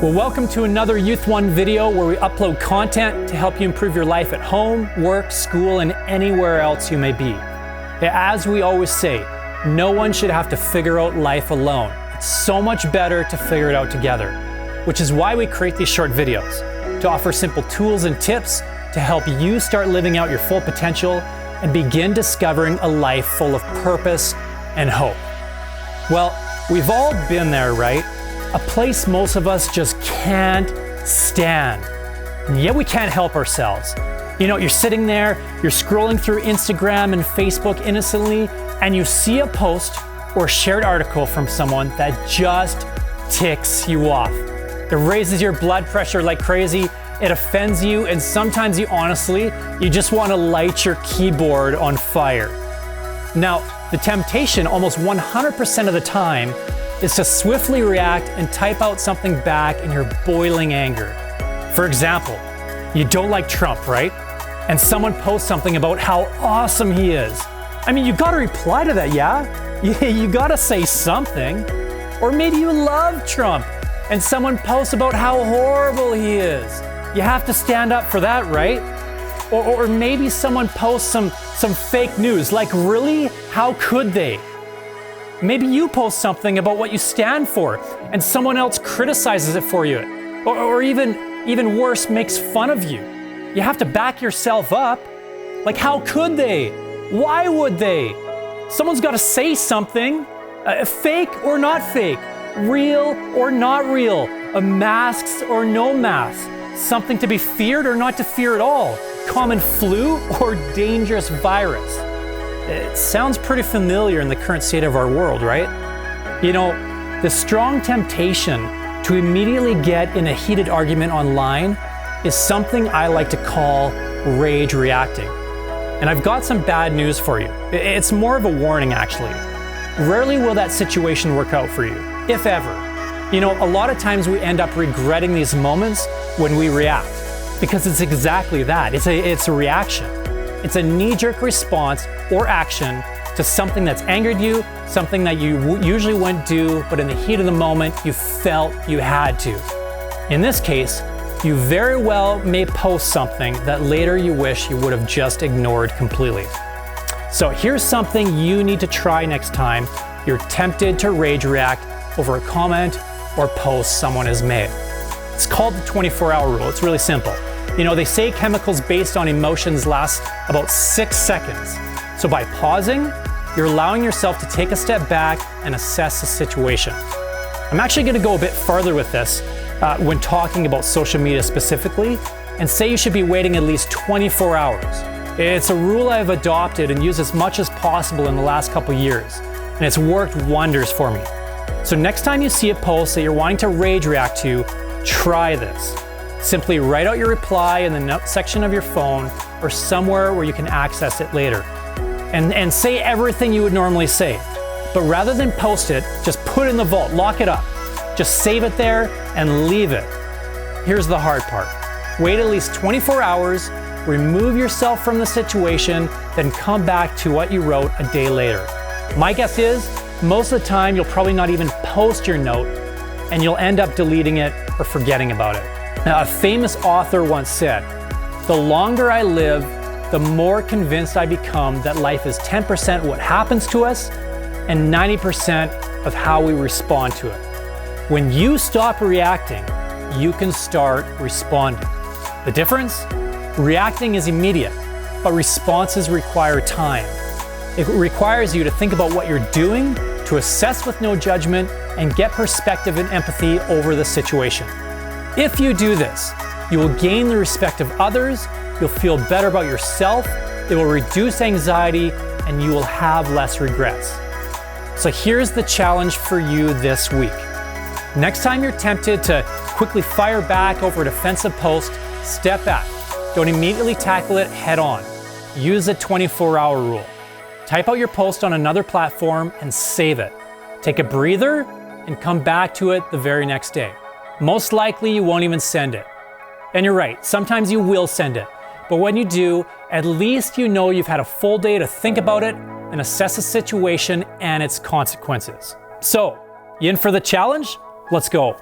Well, welcome to another Youth One video where we upload content to help you improve your life at home, work, school, and anywhere else you may be. As we always say, no one should have to figure out life alone. It's so much better to figure it out together, which is why we create these short videos, to offer simple tools and tips to help you start living out your full potential and begin discovering a life full of purpose and hope. Well, we've all been there, right? A place most of us just can't stand. And yet we can't help ourselves. You know, you're sitting there, you're scrolling through Instagram and Facebook innocently, and you see a post or shared article from someone that just ticks you off. It raises your blood pressure like crazy, it offends you, and sometimes you just want to light your keyboard on fire. Now, the temptation almost 100% of the time is to swiftly react and type out something back in your boiling anger. For example, you don't like Trump, right? And someone posts something about how awesome he is. I mean, you gotta reply to that, yeah? You gotta say something. Or maybe you love Trump and someone posts about how horrible he is. You have to stand up for that, right? Or maybe someone posts some fake news, like really? How could they? Maybe you post something about what you stand for and someone else criticizes it for you. Or even worse, makes fun of you. You have to back yourself up. Like, how could they? Why would they? Someone's got to say something. Fake or not fake? Real or not real? Masks or no masks? Something to be feared or not to fear at all? Common flu or dangerous virus? It sounds pretty familiar in the current state of our world, right? You know, the strong temptation to immediately get in a heated argument online is something I like to call rage reacting. And I've got some bad news for you. It's more of a warning, actually. Rarely will that situation work out for you, if ever. You know, a lot of times we end up regretting these moments when we react, because it's exactly that. It's a reaction. It's a knee-jerk response or action to something that's angered you, something that you usually wouldn't do, but in the heat of the moment, you felt you had to. In this case, you very well may post something that later you wish you would have just ignored completely. So here's something you need to try next time you're tempted to rage react over a comment or post someone has made. It's called the 24-hour rule. It's really simple. You know, they say chemicals based on emotions last about 6 seconds. So by pausing, you're allowing yourself to take a step back and assess the situation. I'm actually going to go a bit farther with this when talking about social media specifically, and say you should be waiting at least 24 hours. It's a rule I've adopted and used as much as possible in the last couple years, and it's worked wonders for me. So next time you see a post that you're wanting to rage react to, try this. Simply write out your reply in the note section of your phone or somewhere where you can access it later. And say everything you would normally say. But rather than post it, just put it in the vault, lock it up. Just save it there and leave it. Here's the hard part. Wait at least 24 hours, remove yourself from the situation, then come back to what you wrote a day later. My guess is, most of the time you'll probably not even post your note and you'll end up deleting it or forgetting about it. Now, a famous author once said, "The longer I live, the more convinced I become that life is 10% what happens to us and 90% of how we respond to it." When you stop reacting, you can start responding. The difference? Reacting is immediate, but responses require time. It requires you to think about what you're doing, to assess with no judgment, and get perspective and empathy over the situation. If you do this, you will gain the respect of others, you'll feel better about yourself, it will reduce anxiety, and you will have less regrets. So here's the challenge for you this week. Next time you're tempted to quickly fire back over a defensive post, step back. Don't immediately tackle it head on. Use the 24-hour rule. Type out your post on another platform and save it. Take a breather and come back to it the very next day. Most likely you won't even send it. And you're right, sometimes you will send it. But when you do, at least you know you've had a full day to think about it and assess the situation and its consequences. So, you in for the challenge? Let's go.